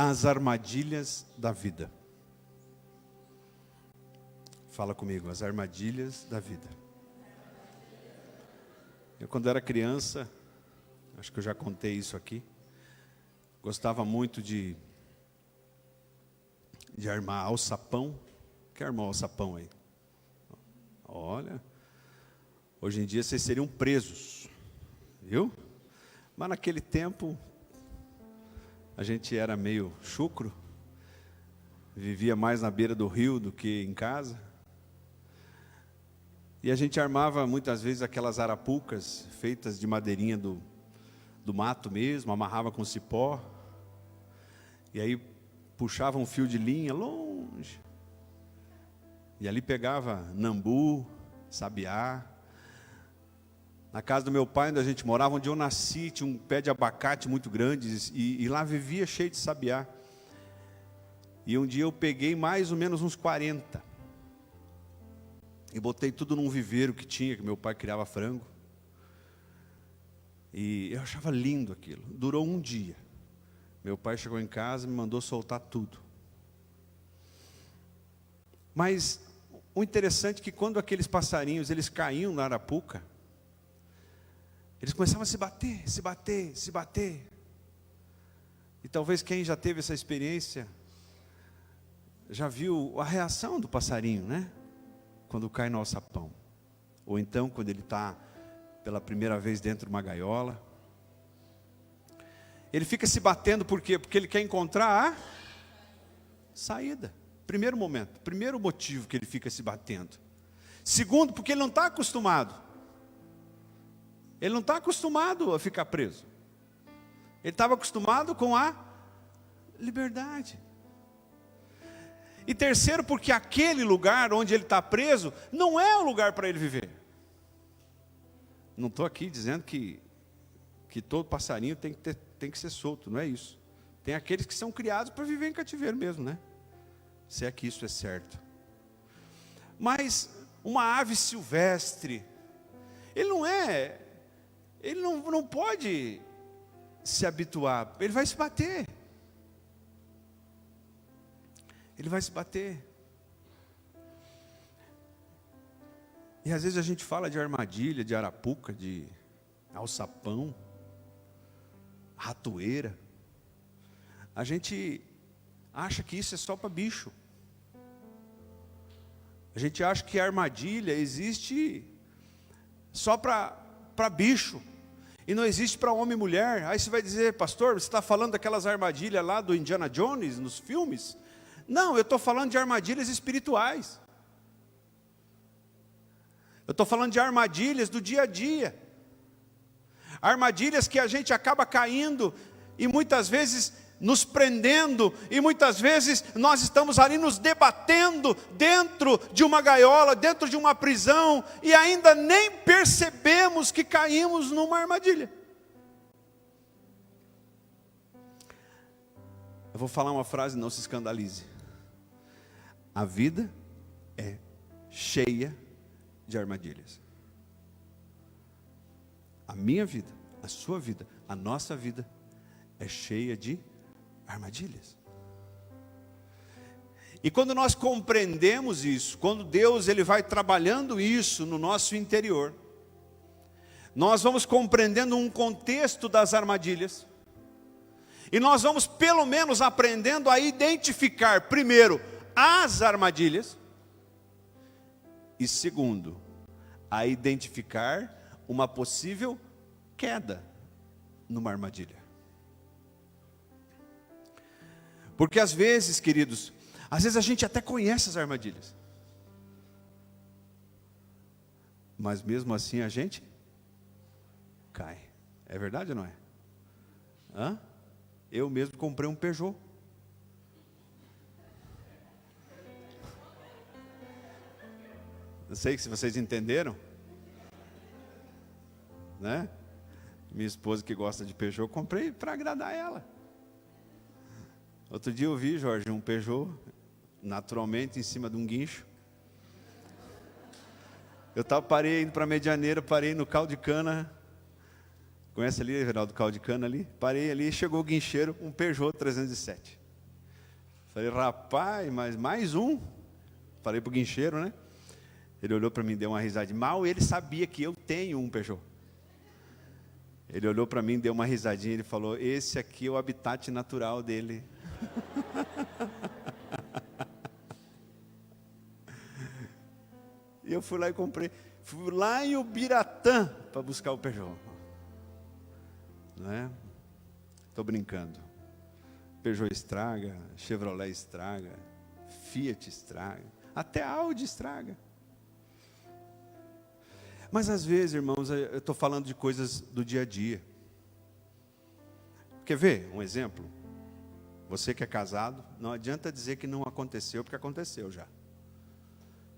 As armadilhas da vida. Fala comigo, as armadilhas da vida. Eu, quando era criança, acho que eu já contei isso aqui, gostava muito de armar alçapão. Quer armar alçapão aí? Olha, hoje em dia vocês seriam presos, viu? Mas naquele tempo, a gente era meio chucro, vivia mais na beira do rio do que em casa. E a gente armava muitas vezes aquelas arapucas feitas de madeirinha do mato mesmo, amarrava com cipó. E aí puxava um fio de linha longe. E ali pegava nambu, sabiá. Na casa do meu pai, onde a gente morava, onde eu nasci, tinha um pé de abacate muito grande, e lá vivia cheio de sabiá. E um dia eu peguei mais ou menos uns 40. E botei tudo num viveiro que tinha, que meu pai criava frango. E eu achava lindo aquilo. Durou um dia. Meu pai chegou em casa e me mandou soltar tudo. Mas o interessante é que quando aqueles passarinhos, eles caíam na arapuca, eles começavam a se bater, se bater, se bater. E talvez quem já teve essa experiência, já viu a reação do passarinho, né? Quando cai no alçapão. Ou então quando ele está pela primeira vez dentro de uma gaiola. Ele fica se batendo por quê? Porque ele quer encontrar a saída. Primeiro momento, primeiro motivo que ele fica se batendo. Segundo, porque ele não está acostumado. Ele não está acostumado a ficar preso. Ele estava acostumado com a liberdade. E terceiro, porque aquele lugar onde ele está preso, não é o lugar para ele viver. Não estou aqui dizendo que todo passarinho tem que ser solto, não é isso. Tem aqueles que são criados para viver em cativeiro mesmo, né? Se é que isso é certo. Mas uma ave silvestre, ele não pode se habituar, ele vai se bater. Ele vai se bater. E às vezes a gente fala de armadilha, de arapuca, de alçapão, ratoeira. A gente acha que isso é só para bicho. A gente acha que a armadilha existe só para bicho. E não existe para homem e mulher. Aí você vai dizer, pastor, você está falando daquelas armadilhas lá do Indiana Jones, nos filmes? Não, eu estou falando de armadilhas espirituais. Eu estou falando de armadilhas do dia a dia. Armadilhas que a gente acaba caindo e muitas vezes nos prendendo, e muitas vezes nós estamos ali nos debatendo dentro de uma gaiola, dentro de uma prisão, e ainda nem percebemos que caímos numa armadilha. Eu vou falar uma frase, não se escandalize. A vida é cheia de armadilhas. A minha vida, a sua vida, a nossa vida é cheia de armadilhas. E quando nós compreendemos isso, quando Deus ele vai trabalhando isso no nosso interior, nós vamos compreendendo um contexto das armadilhas, e nós vamos pelo menos aprendendo a identificar, primeiro, as armadilhas, e segundo, a identificar uma possível queda numa armadilha. Porque às vezes, queridos, às vezes a gente até conhece as armadilhas, mas mesmo assim a gente cai. É verdade ou não é? Hã? Eu mesmo comprei um Peugeot. Não sei se vocês entenderam, né? Minha esposa que gosta de Peugeot, eu comprei para agradar ela. Outro dia eu vi, Jorge, um Peugeot, naturalmente em cima de um guincho. Eu parei indo para a Medianeira, parei no caldo de cana. Conhece ali, Geraldo, caldo de cana ali? Parei ali, chegou o guincheiro, um Peugeot 307. Falei, rapaz, mas mais um. Falei pro guincheiro, né? Ele olhou para mim, deu uma risadinha. Mal ele sabia que eu tenho um Peugeot. Ele olhou para mim, deu uma risadinha, ele falou, esse aqui é o habitat natural dele. E eu fui lá e comprei. Fui lá em Ubiratã para buscar o Peugeot. Não é? Estou brincando. Peugeot estraga, Chevrolet estraga, Fiat estraga, até Audi estraga. Mas às vezes, irmãos, eu estou falando de coisas do dia a dia. Quer ver um exemplo? Você que é casado, não adianta dizer que não aconteceu, porque aconteceu já.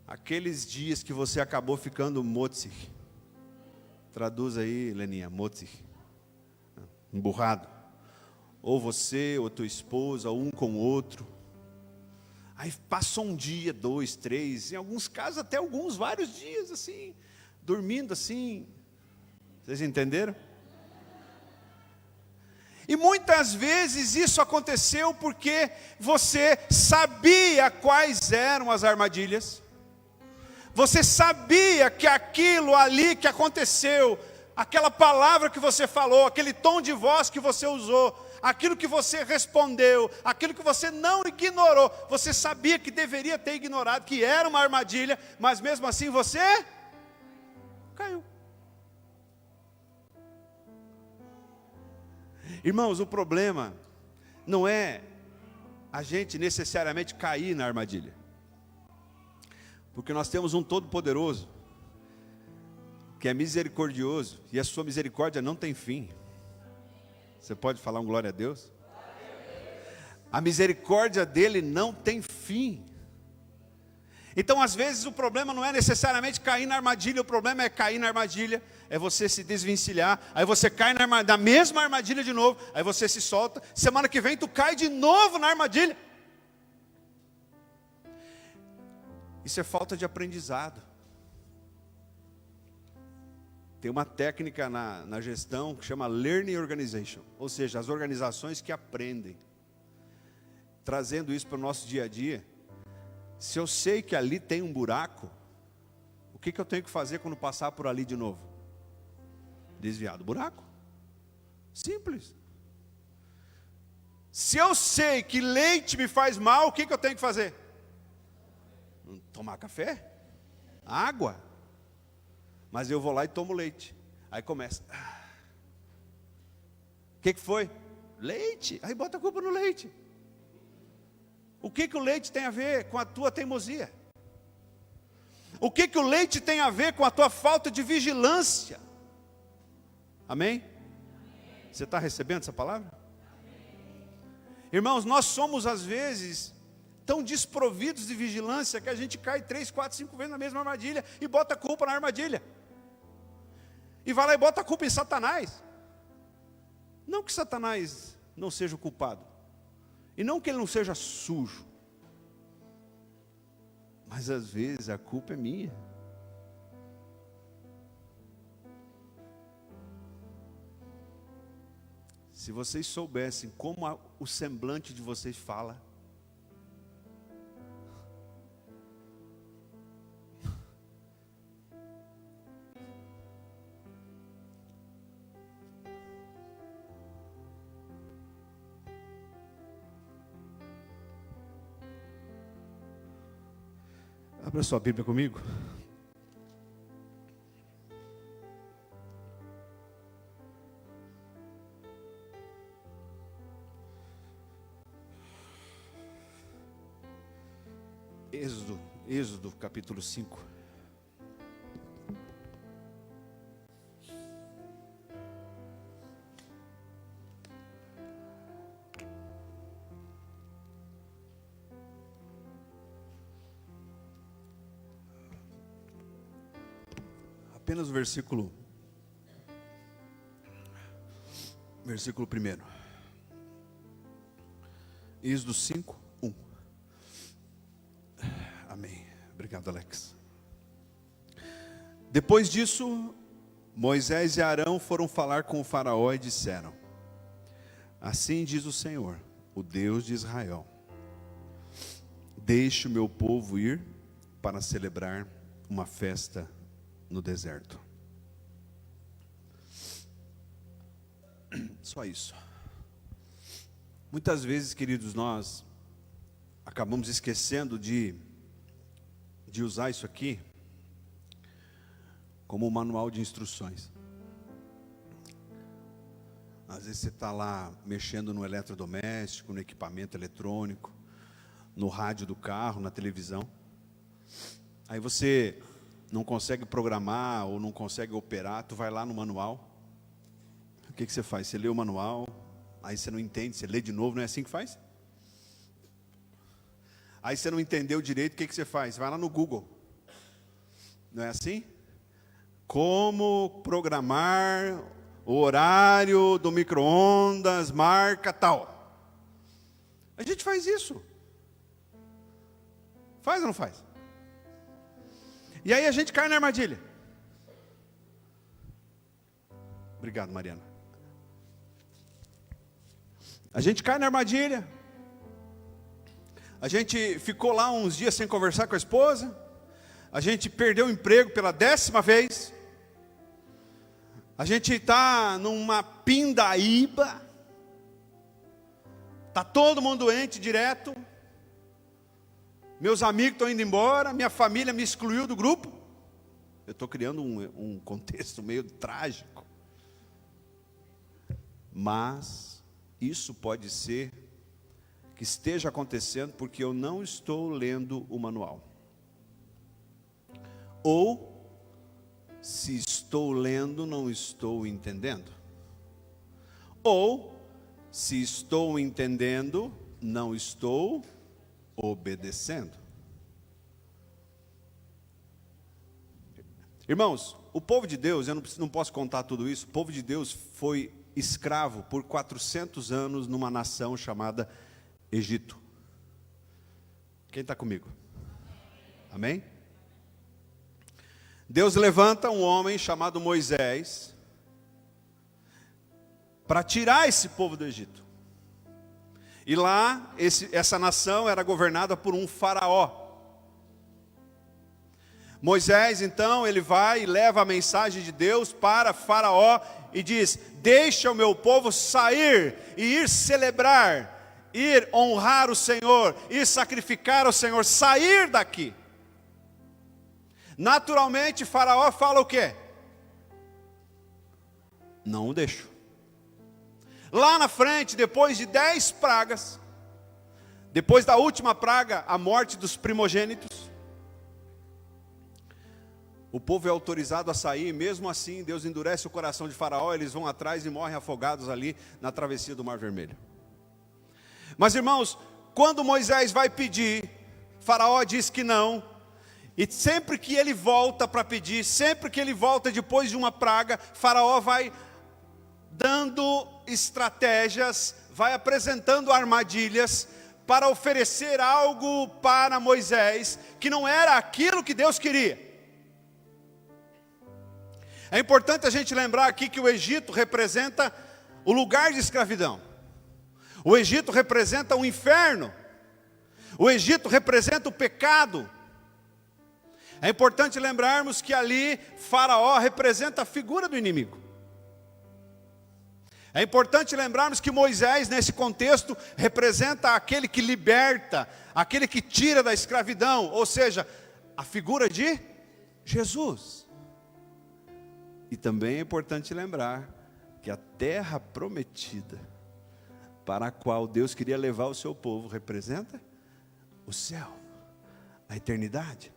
Aqueles dias que você acabou ficando motzig. Traduz aí, Leninha, motzig. Emburrado. Ou você, ou tua esposa, ou um com o outro. Aí passou um dia, 2, 3, em alguns casos até vários dias assim, dormindo assim. Vocês entenderam? E muitas vezes isso aconteceu porque você sabia quais eram as armadilhas. Você sabia que aquilo ali que aconteceu, aquela palavra que você falou, aquele tom de voz que você usou, aquilo que você respondeu, aquilo que você não ignorou, você sabia que deveria ter ignorado, que era uma armadilha, mas mesmo assim você caiu. Irmãos, o problema não é a gente necessariamente cair na armadilha, porque nós temos um Todo-Poderoso, que é misericordioso, e a sua misericórdia não tem fim. Você pode falar um glória a Deus? A misericórdia dele não tem fim. Então, às vezes, o problema não é necessariamente cair na armadilha, o problema é cair na armadilha, é você se desvencilhar, aí você cai na mesma armadilha de novo, aí você se solta, semana que vem tu cai de novo na armadilha. Isso é falta de aprendizado. Tem uma técnica na gestão que chama Learning Organization, ou seja, as organizações que aprendem. Trazendo isso para o nosso dia a dia, se eu sei que ali tem um buraco, o que eu tenho que fazer quando passar por ali de novo? Desviar do buraco. Simples. Se eu sei que leite me faz mal, o que eu tenho que fazer? Tomar café? Água? Mas eu vou lá e tomo leite. Aí começa. O que foi? Leite. Aí bota a culpa no leite. O que o leite tem a ver com a tua teimosia? O que o leite tem a ver com a tua falta de vigilância? Amém? Você está recebendo essa palavra? Irmãos, nós somos às vezes tão desprovidos de vigilância que a gente cai 3, 4, 5 vezes na mesma armadilha e bota a culpa na armadilha. E vai lá e bota a culpa em Satanás. Não que Satanás não seja o culpado. E não que ele não seja sujo. Mas às vezes a culpa é minha. Se vocês soubessem como o semblante de vocês fala. Abra sua Bíblia comigo. Êxodo capítulo 5. Apenas o versículo 1. Êxodo 5, 1. Amém. Obrigado, Alex. Depois disso, Moisés e Arão foram falar com o faraó e disseram: assim diz o Senhor, o Deus de Israel: Deixe o meu povo ir para celebrar uma festa no deserto. Só isso. Muitas vezes, queridos, nós acabamos esquecendo de usar isso aqui como um manual de instruções. Às vezes você está lá mexendo no eletrodoméstico, no equipamento eletrônico, no rádio do carro, na televisão. Aí você não consegue programar ou não consegue operar, tu vai lá no manual. O que você faz? Você lê o manual, aí você não entende, você lê de novo, não é assim que faz? Aí você não entendeu direito, o que você faz? Vai lá no Google. Não é assim? Como programar o horário do micro-ondas, marca tal. A gente faz isso. Faz ou não faz? E aí a gente cai na armadilha. Obrigado, Mariana. A gente cai na armadilha. A gente ficou lá uns dias sem conversar com a esposa. A gente perdeu o emprego pela 10ª vez. A gente está numa pindaíba. Está todo mundo doente direto. Meus amigos estão indo embora. Minha família me excluiu do grupo. Eu estou criando um contexto meio trágico. Mas isso pode ser que esteja acontecendo porque eu não estou lendo o manual. Ou, se estou lendo, não estou entendendo. Ou, se estou entendendo, não estou obedecendo. Irmãos, o povo de Deus, eu não posso contar tudo isso, o povo de Deus foi escravo por 400 anos numa nação chamada Egito. Quem está comigo? Amém? Deus levanta um homem chamado Moisés para tirar esse povo do Egito. E lá, essa nação era governada por um faraó. Moisés, então, ele vai e leva a mensagem de Deus para faraó e diz: deixa o meu povo sair e ir celebrar, ir honrar o Senhor, ir sacrificar ao Senhor, sair daqui. Naturalmente, faraó fala o quê? Não o deixo. Lá na frente, depois de 10 pragas, depois da última praga, a morte dos primogênitos, o povo é autorizado a sair, e mesmo assim Deus endurece o coração de faraó, eles vão atrás e morrem afogados ali na travessia do Mar Vermelho. Mas irmãos, quando Moisés vai pedir, faraó diz que não, e sempre que ele volta para pedir, sempre que ele volta depois de uma praga, faraó vai dando estratégias, vai apresentando armadilhas para oferecer algo para Moisés, que não era aquilo que Deus queria. É importante a gente lembrar aqui que o Egito representa o lugar de escravidão. O Egito representa o inferno. O Egito representa o pecado. É importante lembrarmos que ali Faraó representa a figura do inimigo. É importante lembrarmos que Moisés, nesse contexto, representa aquele que liberta, aquele que tira da escravidão, ou seja, a figura de Jesus. E também é importante lembrar que a terra prometida, para a qual Deus queria levar o seu povo, representa o céu, a eternidade.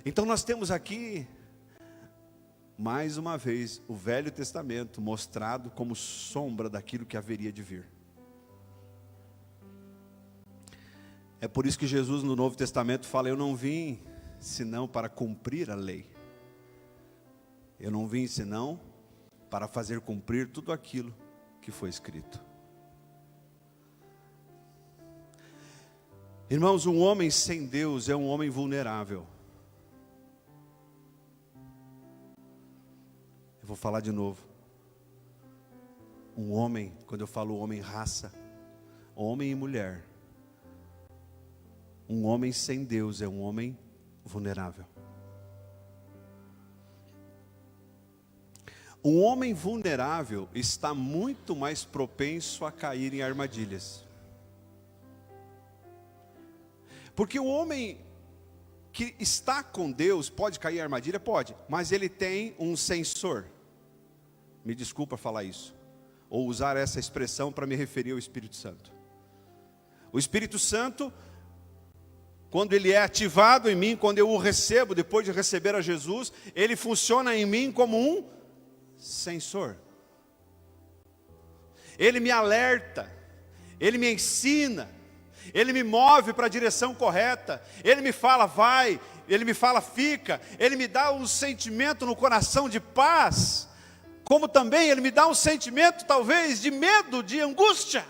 Então nós temos aqui, mais uma vez, o Velho Testamento mostrado como sombra daquilo que haveria de vir. É por isso que Jesus no Novo Testamento fala: eu não vim senão para cumprir a lei. Eu não vim senão para fazer cumprir tudo aquilo que foi escrito. Irmãos, um homem sem Deus é um homem vulnerável. Eu vou falar de novo. Um homem, quando eu falo homem raça, homem e mulher, Um homem sem Deus é um homem vulnerável. Um homem vulnerável está muito mais propenso a cair em armadilhas. Porque o homem que está com Deus pode cair em armadilha? Pode, mas ele tem um sensor. Me desculpa falar isso, ou usar essa expressão para me referir ao Espírito Santo. O Espírito Santo, quando ele é ativado em mim, quando eu o recebo, depois de receber a Jesus, ele funciona em mim como um sensor. Ele me alerta, ele me ensina, ele me move para a direção correta, ele me fala vai, ele me fala fica, ele me dá um sentimento no coração de paz, como também ele me dá um sentimento talvez de medo, de angústia,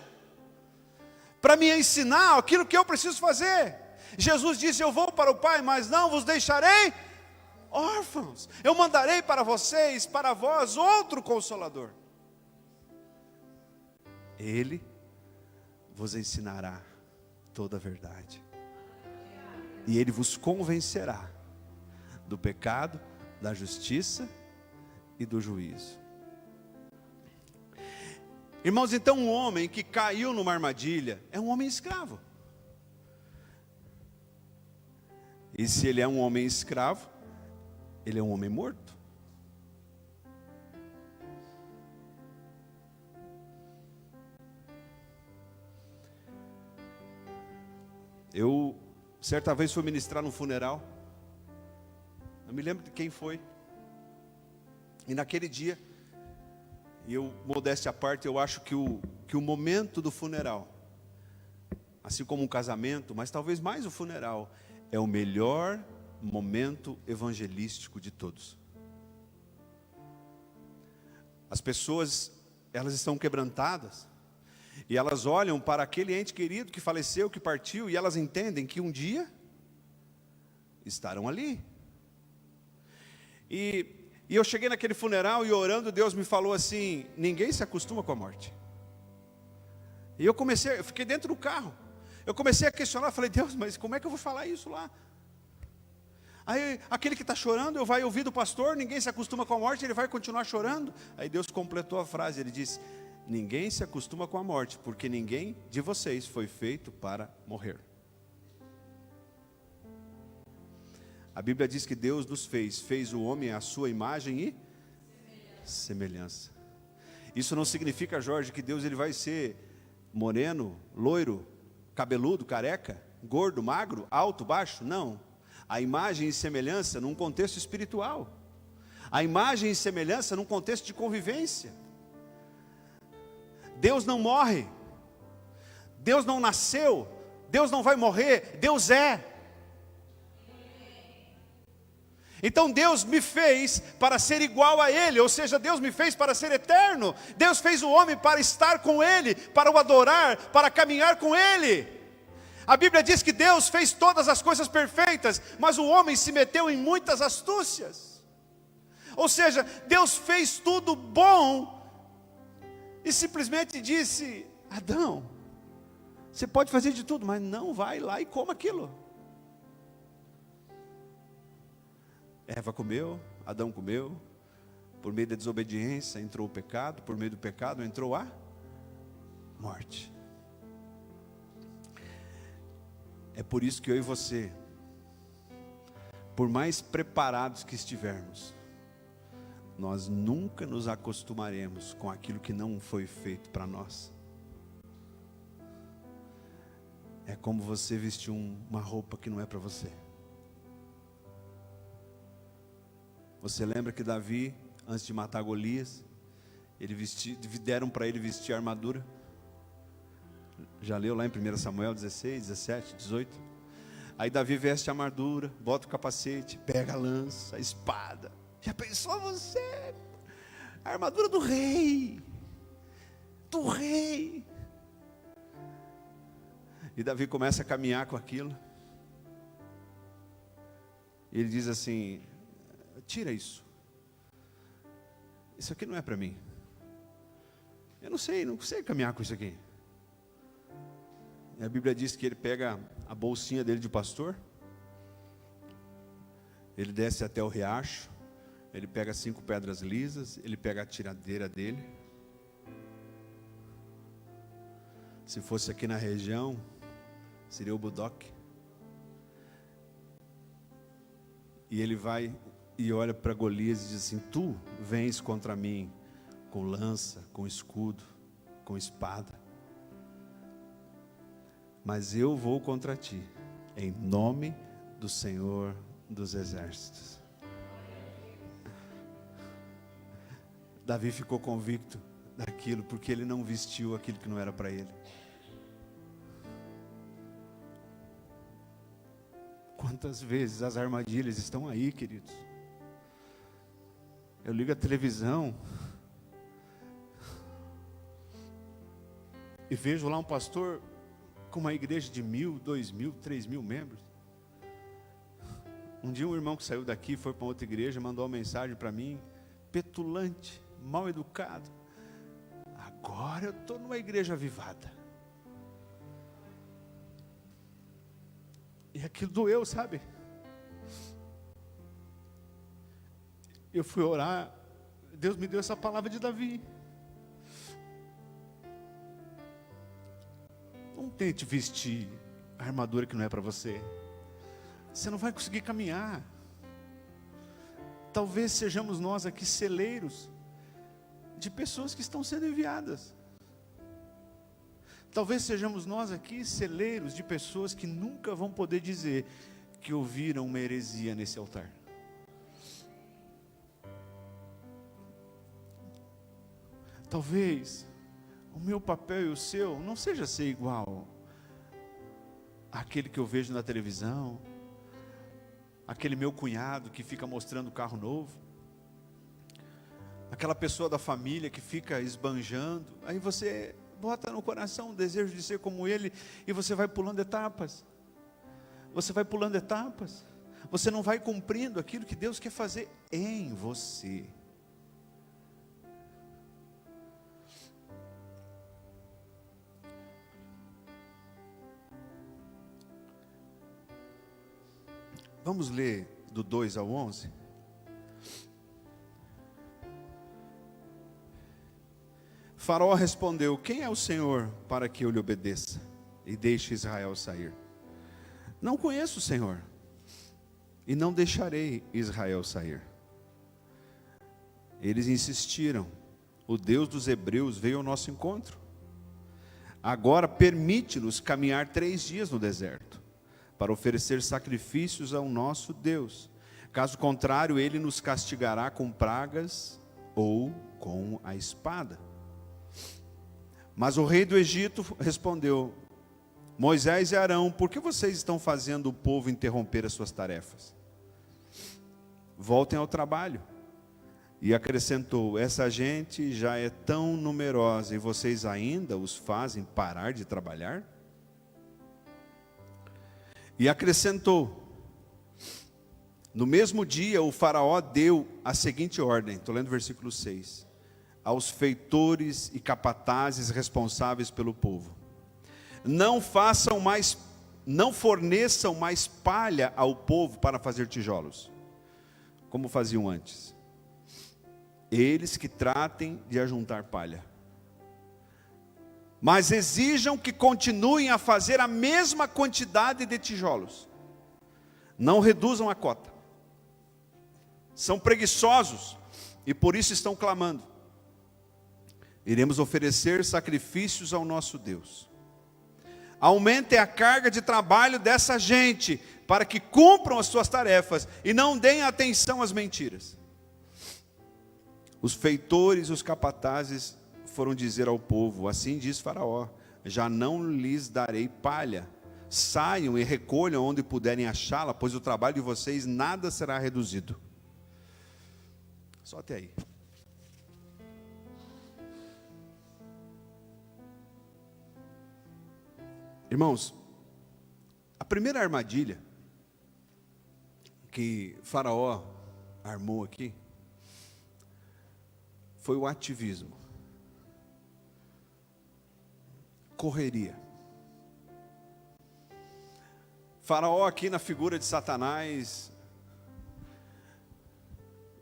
para me ensinar aquilo que eu preciso fazer. Jesus disse: eu vou para o Pai, mas não vos deixarei órfãos, eu mandarei para vocês, para vós, outro Consolador. Ele vos ensinará toda a verdade, e ele vos convencerá do pecado, da justiça e do juízo. Irmãos, então um homem que caiu numa armadilha é um homem escravo. E se ele é um homem escravo, ele é um homem morto. Eu, certa vez, fui ministrar num funeral. Eu me lembro de quem foi. E naquele dia, e eu, modéstia à parte, eu acho que o momento do funeral, assim como um casamento, mas talvez mais o funeral, é o melhor momento evangelístico de todos. As pessoas, elas estão quebrantadas, e elas olham para aquele ente querido que faleceu, que partiu, e elas entendem que um dia estarão ali. E eu cheguei naquele funeral e orando, Deus me falou assim: ninguém se acostuma com a morte. E eu fiquei dentro do carro, eu comecei a questionar, falei: Deus, mas como é que eu vou falar isso lá? Aí aquele que está chorando, eu vai ouvir do pastor, ninguém se acostuma com a morte, ele vai continuar chorando. Aí Deus completou a frase, ele disse: ninguém se acostuma com a morte, porque ninguém de vocês foi feito para morrer. A Bíblia diz que Deus nos fez o homem à sua imagem e semelhança. Isso não significa, Jorge, que Deus ele vai ser moreno, loiro, cabeludo, careca, gordo, magro, alto, baixo. Não. A imagem e semelhança num contexto espiritual. A imagem e semelhança num contexto de convivência. Deus não morre. Deus não nasceu. Deus não vai morrer. Deus é. Então Deus me fez para ser igual a Ele, ou seja, Deus me fez para ser eterno. Deus fez o homem para estar com Ele, para o adorar, para caminhar com Ele. A Bíblia diz que Deus fez todas as coisas perfeitas, mas o homem se meteu em muitas astúcias. Ou seja, Deus fez tudo bom e simplesmente disse: Adão, você pode fazer de tudo, mas não vai lá e coma aquilo. Eva comeu, Adão comeu, por meio da desobediência entrou o pecado, por meio do pecado entrou a morte. É por isso que eu e você, por mais preparados que estivermos, nós nunca nos acostumaremos com aquilo que não foi feito para nós. É como você vestir uma roupa que não é para você. Você lembra que Davi, antes de matar Golias, deram para ele vestir a armadura? Já leu lá em 1 Samuel 16, 17, 18? Aí Davi veste a armadura, bota o capacete, pega a lança, a espada. Já pensou você? A armadura do rei. Do rei. E Davi começa a caminhar com aquilo. E ele diz assim: tira isso. Isso aqui não é para mim. Eu não sei caminhar com isso aqui. E a Bíblia diz que ele pega a bolsinha dele de pastor, ele desce até o riacho, ele pega 5 pedras lisas, ele pega a tiradeira dele. Se fosse aqui na região, seria o budoque. E ele vai e olha para Golias e diz assim: tu vens contra mim com lança, com escudo, com espada, mas eu vou contra ti, em nome do Senhor dos Exércitos. Davi ficou convicto daquilo, porque ele não vestiu aquilo que não era para ele. Quantas vezes as armadilhas estão aí, queridos? Eu ligo a televisão e vejo lá um pastor com uma igreja de 1.000, 2.000, 3.000 membros. Um dia um irmão que saiu daqui, foi para outra igreja, mandou uma mensagem para mim, petulante, mal educado: agora eu estou numa igreja avivada. E aquilo doeu, sabe? Eu fui orar, Deus me deu essa palavra de Davi. Não tente vestir a armadura que não é para você. Você não vai conseguir caminhar. Talvez sejamos nós aqui celeiros de pessoas que estão sendo enviadas. Talvez sejamos nós aqui celeiros de pessoas que nunca vão poder dizer que ouviram uma heresia nesse altar. Talvez o meu papel e o seu não seja ser igual àquele que eu vejo na televisão, aquele meu cunhado que fica mostrando o carro novo, aquela pessoa da família que fica esbanjando. Aí você bota no coração o desejo de ser como ele, e você vai pulando etapas. Você vai pulando etapas. Você não vai cumprindo aquilo que Deus quer fazer em você. Vamos ler do 2 ao 11? Faraó respondeu: quem é o Senhor para que eu lhe obedeça e deixe Israel sair? Não conheço o Senhor, e não deixarei Israel sair. Eles insistiram: o Deus dos hebreus veio ao nosso encontro. Agora permite-nos caminhar 3 dias no deserto, para oferecer sacrifícios ao nosso Deus. Caso contrário, Ele nos castigará com pragas ou com a espada. Mas o rei do Egito respondeu: Moisés e Arão, por que vocês estão fazendo o povo interromper as suas tarefas? Voltem ao trabalho. E acrescentou: essa gente já é tão numerosa e vocês ainda os fazem parar de trabalhar? E acrescentou: no mesmo dia o faraó deu a seguinte ordem, estou lendo o versículo 6, aos feitores e capatazes responsáveis pelo povo: não forneçam mais palha ao povo para fazer tijolos, como faziam antes. Eles que tratem de ajuntar palha, mas exijam que continuem a fazer a mesma quantidade de tijolos. Não reduzam a cota. São preguiçosos e por isso estão clamando: iremos oferecer sacrifícios ao nosso Deus. Aumentem a carga de trabalho dessa gente, para que cumpram as suas tarefas e não deem atenção às mentiras. Os feitores e os capatazes foram dizer ao povo: assim diz Faraó, já não lhes darei palha. Saiam e recolham onde puderem achá-la, pois o trabalho de vocês nada será reduzido. Só até aí. Irmãos, a primeira armadilha que Faraó armou aqui foi o ativismo, correria. Faraó, aqui na figura de Satanás,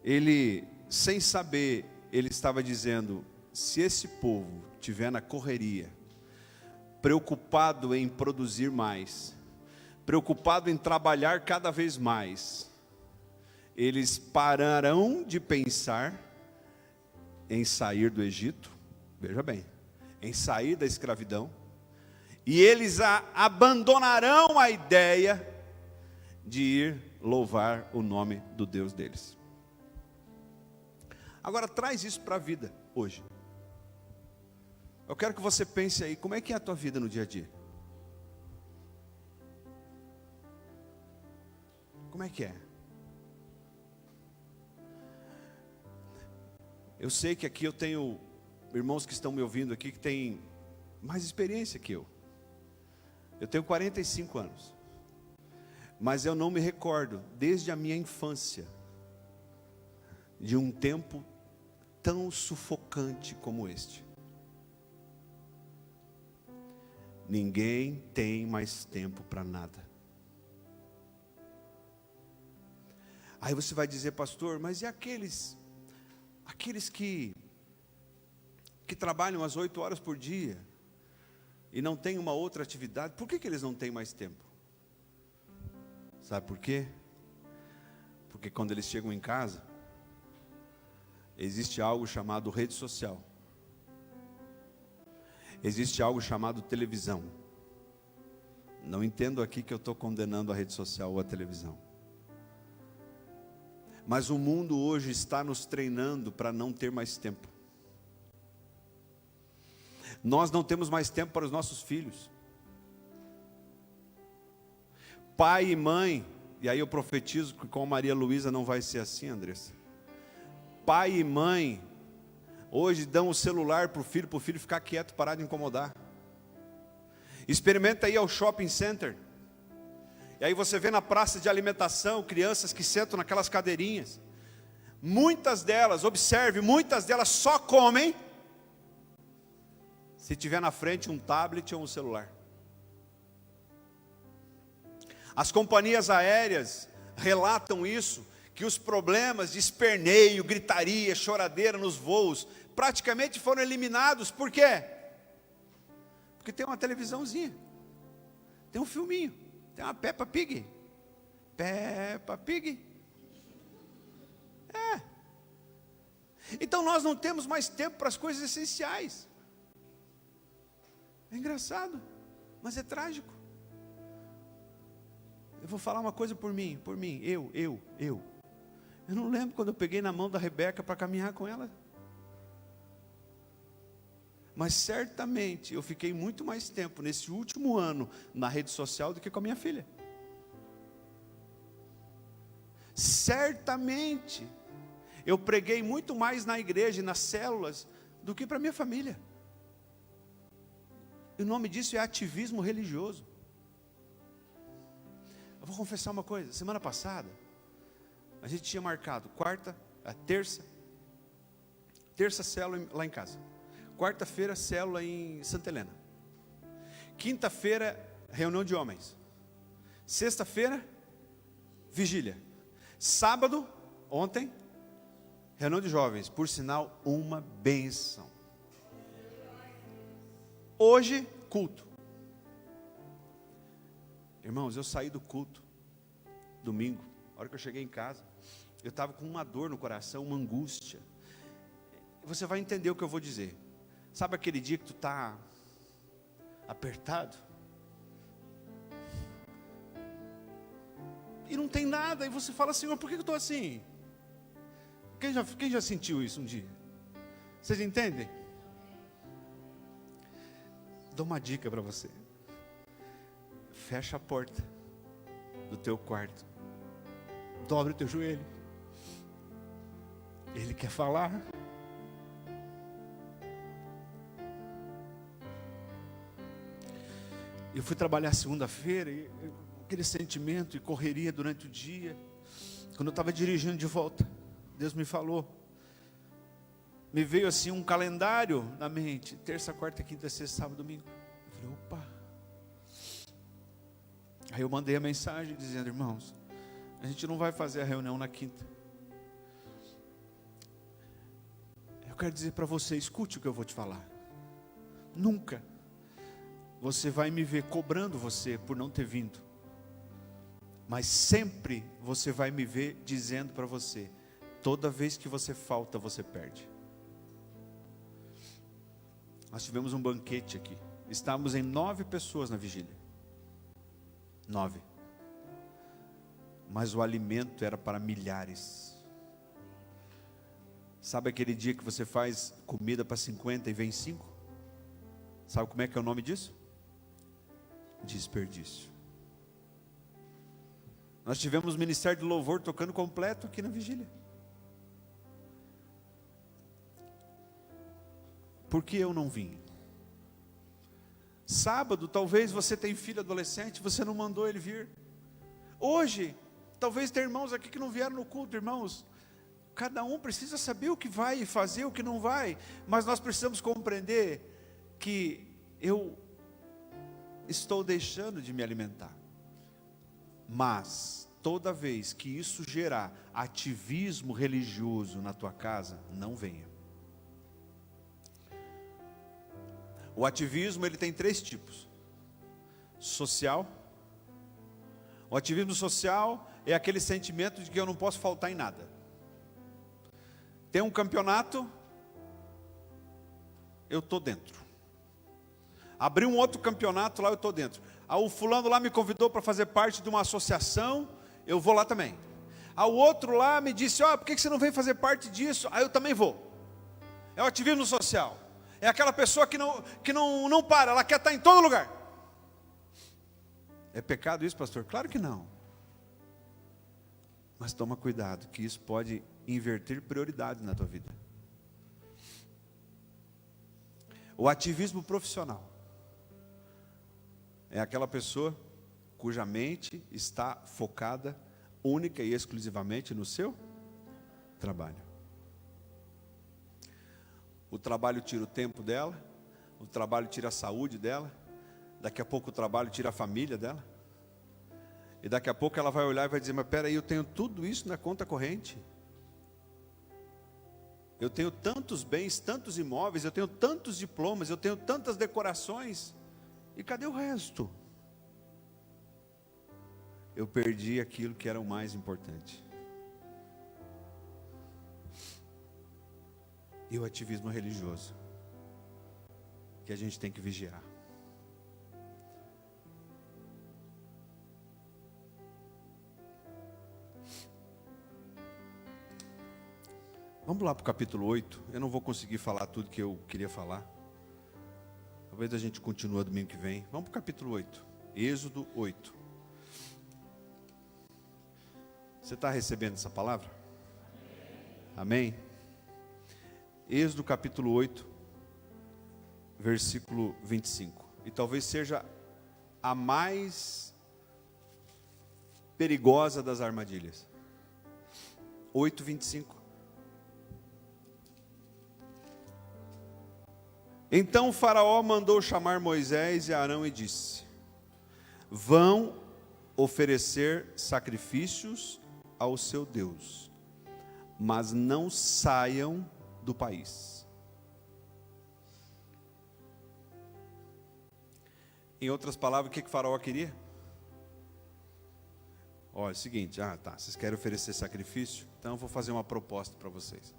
ele, sem saber, ele estava dizendo: se esse povo estiver na correria, preocupado em produzir mais, preocupado em trabalhar cada vez mais, eles pararão de pensar em sair do Egito, veja bem, em sair da escravidão, e eles abandonarão a ideia de ir louvar o nome do Deus deles. Agora traz isso para a vida hoje. Eu quero que você pense aí, como é que é a tua vida no dia a dia? Como é que é? Eu sei que aqui eu tenho irmãos que estão me ouvindo aqui que têm mais experiência que eu. Eu tenho 45 anos. Mas eu não me recordo, desde a minha infância, de um tempo tão sufocante como este. Ninguém tem mais tempo para nada. Aí você vai dizer: pastor, mas e aqueles que trabalham às 8 horas por dia e não têm uma outra atividade, por que eles não têm mais tempo? Sabe por quê? Porque quando eles chegam em casa, existe algo chamado rede social. Existe algo chamado televisão. Não entendo aqui que eu estou condenando a rede social ou a televisão. Mas o mundo hoje está nos treinando para não ter mais tempo. Nós não temos mais tempo para os nossos filhos. Pai e mãe, e aí eu profetizo que com a Maria Luísa não vai ser assim, Andressa. Pai e mãe hoje dão o celular para o filho ficar quieto, parar de incomodar. Experimenta ir ao shopping center. E aí você vê na praça de alimentação crianças que sentam naquelas cadeirinhas. Muitas delas, observe, muitas delas só comem se tiver na frente um tablet ou um celular. As companhias aéreas relatam isso, que os problemas de esperneio, gritaria, choradeira nos voos praticamente foram eliminados. Por quê? Porque tem uma televisãozinha, tem um filminho, tem uma Peppa Pig. Peppa Pig. É. Então nós não temos mais tempo para as coisas essenciais. É engraçado, mas é trágico. Eu vou falar uma coisa por mim, eu. Eu não lembro quando eu peguei na mão da Rebeca para caminhar com ela. Mas certamente eu fiquei muito mais tempo nesse último ano na rede social do que com a minha filha. Certamente eu preguei muito mais na igreja e nas células do que para minha família. E o nome disso é ativismo religioso. Eu vou confessar uma coisa, semana passada a gente tinha marcado terça célula lá em casa, quarta-feira célula em Santa Helena, quinta-feira reunião de homens, sexta-feira vigília, sábado, ontem, reunião de jovens, por sinal uma bênção. Hoje, culto. Irmãos, eu saí do culto domingo, a hora que eu cheguei em casa, eu estava com uma dor no coração, uma angústia. Você vai entender o que eu vou dizer. Sabe aquele dia que tu está apertado? E não tem nada, e você fala: Senhor, por que eu estou assim? Quem já sentiu isso um dia? Vocês entendem? Dou uma dica para você. Fecha a porta do teu quarto. Dobre o teu joelho. Ele quer falar. Eu fui trabalhar segunda-feira, e aquele sentimento e correria durante o dia. Quando eu estava dirigindo de volta, Deus me falou. Me veio assim um calendário na mente: terça, quarta, quinta, sexta, sábado, domingo. Eu falei: opa. Aí eu mandei a mensagem dizendo: irmãos, a gente não vai fazer a reunião na quinta. Eu quero dizer para você, escute o que eu vou te falar. Nunca você vai me ver cobrando você por não ter vindo. Mas sempre você vai me ver dizendo para você: toda vez que você falta, você perde. Nós tivemos um banquete aqui. Estávamos em 9 pessoas na vigília. 9. Mas o alimento era para milhares. Sabe aquele dia que você faz comida para 50 e vem 5? Sabe como é que é o nome disso? Desperdício. Nós tivemos o ministério de louvor tocando completo aqui na vigília. Por que eu não vim? Sábado, talvez você tenha filho adolescente, você não mandou ele vir. Hoje, talvez tem irmãos aqui que não vieram no culto, irmãos. Cada um precisa saber o que vai fazer, o que não vai. Mas nós precisamos compreender que eu estou deixando de me alimentar. Mas, toda vez que isso gerar ativismo religioso na tua casa, não venha. O ativismo, ele tem 3 tipos. Social. O ativismo social é aquele sentimento de que eu não posso faltar em nada. Tem um campeonato, eu estou dentro. Abriu um outro campeonato lá, eu estou dentro. O fulano lá me convidou para fazer parte de uma associação, eu vou lá também. O outro lá me disse: por que você não vem fazer parte disso? Aí eu também vou. É o ativismo social. É aquela pessoa que não para, ela quer estar em todo lugar. É pecado isso, pastor? Claro que não. Mas toma cuidado, que isso pode inverter prioridades na tua vida. O ativismo profissional é aquela pessoa cuja mente está focada única e exclusivamente no seu trabalho. O trabalho tira o tempo dela, o trabalho tira a saúde dela, daqui a pouco o trabalho tira a família dela, e daqui a pouco ela vai olhar e vai dizer: mas peraí, eu tenho tudo isso na conta corrente, eu tenho tantos bens, tantos imóveis, eu tenho tantos diplomas, eu tenho tantas decorações, e cadê o resto? Eu perdi aquilo que era o mais importante. E o ativismo religioso, que a gente tem que vigiar. Vamos lá para o capítulo 8. Eu não vou conseguir falar tudo que eu queria falar. Talvez a gente continue domingo que vem. Vamos para o capítulo 8. Êxodo 8. Você está recebendo essa palavra? Amém? Êxodo capítulo 8, versículo 25. E talvez seja a mais perigosa das armadilhas. 8, 25. Então o faraó mandou chamar Moisés e Arão e disse: vão oferecer sacrifícios ao seu Deus, mas não saiam do país. Em outras palavras, o que o faraó queria? Olha, é o seguinte, vocês querem oferecer sacrifício? Então eu vou fazer uma proposta para vocês.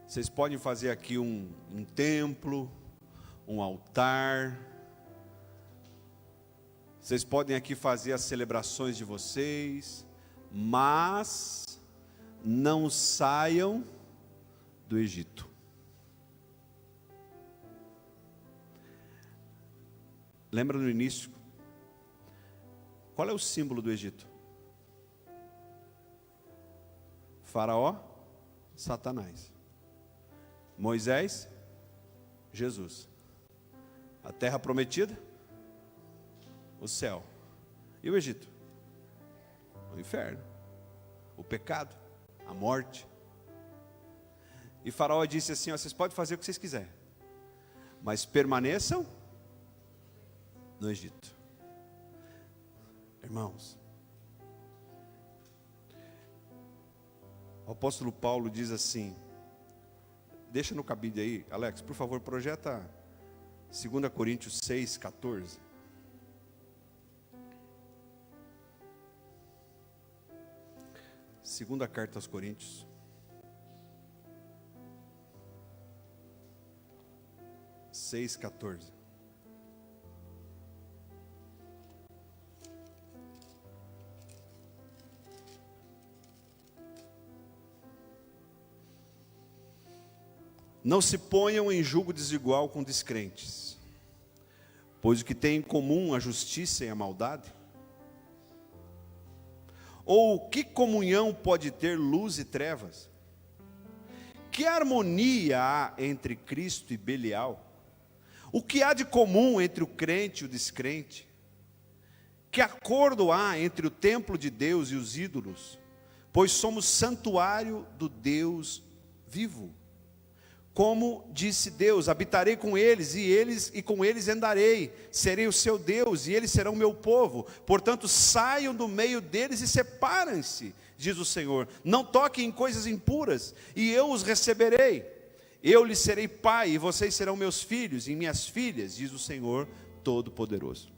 Vocês podem fazer aqui um templo, um altar. Vocês podem aqui fazer as celebrações de vocês, mas não saiam do Egito. Lembra no início? Qual é o símbolo do Egito? Faraó, Satanás. Moisés, Jesus. A terra prometida, o céu. E o Egito? O inferno, o pecado, a morte. E Faraó disse assim: vocês podem fazer o que vocês quiserem, mas permaneçam no Egito. Irmãos, o apóstolo Paulo diz assim, deixa no cabide aí, Alex, por favor, projeta 2 Coríntios 6, 14. Segunda carta aos Coríntios. Seis, 14. Não se ponham em julgo desigual com descrentes, pois o que tem em comum a justiça e a maldade? Ou que comunhão pode ter luz e trevas? Que harmonia há entre Cristo e Belial? O que há de comum entre o crente e o descrente? Que acordo há entre o templo de Deus e os ídolos? Pois somos santuário do Deus vivo. Como disse Deus, habitarei com eles e com eles andarei, serei o seu Deus e eles serão meu povo. Portanto, saiam do meio deles e separem-se, diz o Senhor. Não toquem em coisas impuras e eu os receberei. Eu lhes serei pai e vocês serão meus filhos e minhas filhas, diz o Senhor Todo-Poderoso.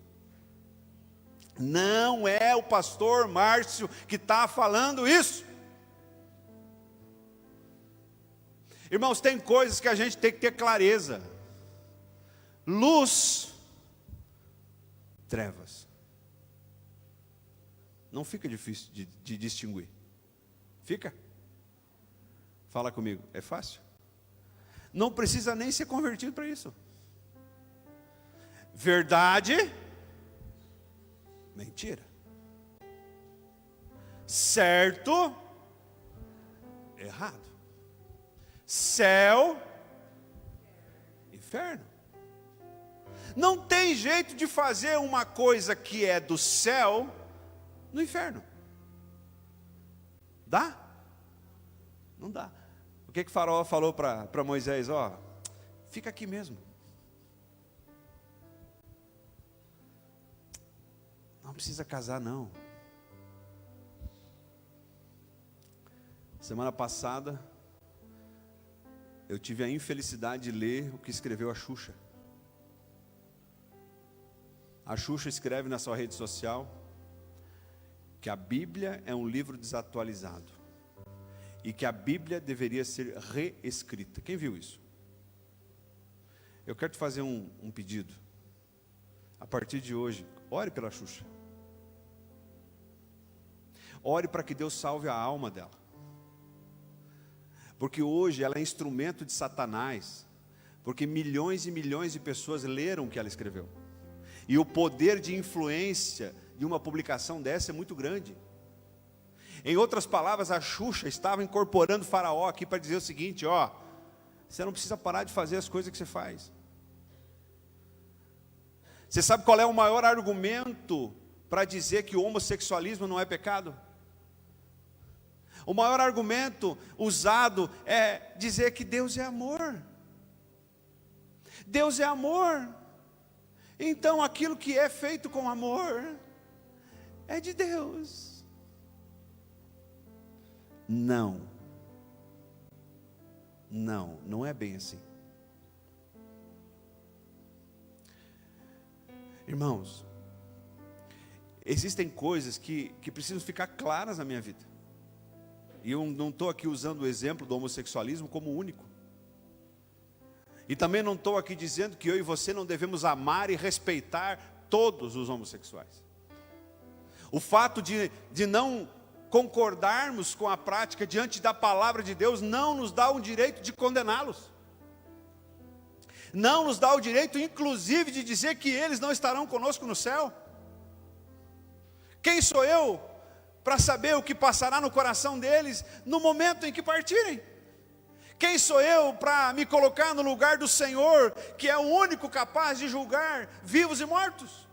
Não é o pastor Márcio que está falando isso. Irmãos, tem coisas que a gente tem que ter clareza. Luz, trevas. Não fica difícil de distinguir. Fica? Fala comigo, é fácil? Não precisa nem ser convertido para isso. Verdade, mentira. Certo, errado. Céu, inferno. Não tem jeito de fazer uma coisa que é do céu no inferno. Dá? Não dá. O que Faraó falou para Moisés? Ó, fica aqui mesmo. Não precisa casar não. Semana passada eu tive a infelicidade de ler o que escreveu a Xuxa. A Xuxa escreve na sua rede social que a Bíblia é um livro desatualizado e que a Bíblia deveria ser reescrita. Quem viu isso? Eu quero te fazer um pedido. A partir de hoje, ore pela Xuxa. Ore para que Deus salve a alma dela. Porque hoje ela é instrumento de Satanás, porque milhões e milhões de pessoas leram o que ela escreveu, e o poder de influência de uma publicação dessa é muito grande. Em outras palavras, a Xuxa estava incorporando Faraó aqui para dizer o seguinte: ó, você não precisa parar de fazer as coisas que você faz. Você sabe qual é o maior argumento para dizer que o homossexualismo não é pecado? O maior argumento usado é dizer que Deus é amor. Deus é amor. Então aquilo que é feito com amor é de Deus. Não. Não é bem assim. Irmãos, existem coisas que precisam ficar claras na minha vida. E eu não estou aqui usando o exemplo do homossexualismo como único. E também não estou aqui dizendo que eu e você não devemos amar e respeitar todos os homossexuais. O fato de não concordarmos com a prática diante da palavra de Deus não nos dá o direito de condená-los. Não nos dá o direito, inclusive, de dizer que eles não estarão conosco no céu. Quem sou eu para saber o que passará no coração deles no momento em que partirem? Quem sou eu para me colocar no lugar do Senhor, que é o único capaz de julgar vivos e mortos?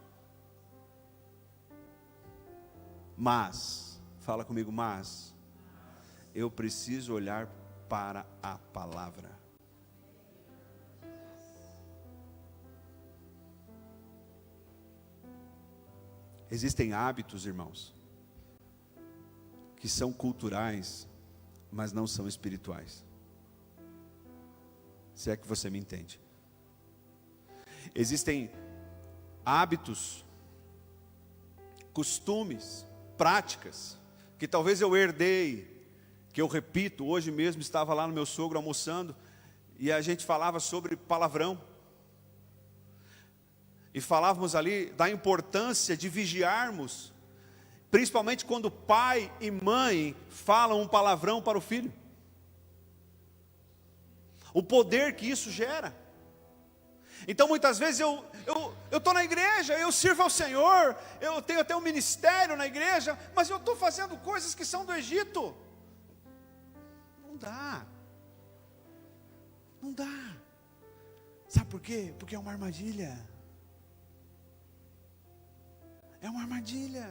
Mas, fala comigo, mas eu preciso olhar para a palavra. Existem hábitos, irmãos, que são culturais, mas não são espirituais. Se é que você me entende. Existem hábitos, costumes, práticas, que talvez eu herdei, que eu repito. Hoje mesmo estava lá no meu sogro almoçando, e a gente falava sobre palavrão. E falávamos ali da importância de vigiarmos, principalmente quando pai e mãe falam um palavrão para o filho. O poder que isso gera. Então muitas vezes eu estou na igreja, eu sirvo ao Senhor, eu tenho até um ministério na igreja, mas eu estou fazendo coisas que são do Egito. Não dá. Não dá. Sabe por quê? Porque é uma armadilha. É uma armadilha.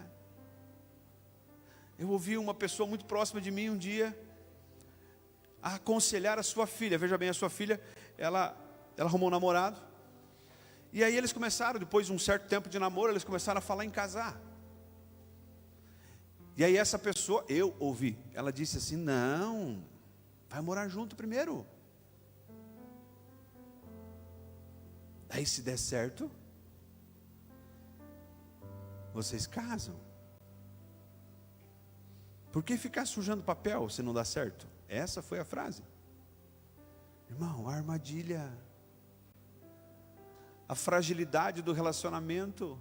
Eu ouvi uma pessoa muito próxima de mim um dia a aconselhar a sua filha. Veja bem, a sua filha, ela arrumou um namorado. E aí eles começaram, depois de um certo tempo de namoro, eles começaram a falar em casar. E aí essa pessoa, eu ouvi, ela disse assim: não, vai morar junto primeiro. Aí se der certo, vocês casam. Por que ficar sujando papel se não dá certo? Essa foi a frase. Irmão, a armadilha, a fragilidade do relacionamento,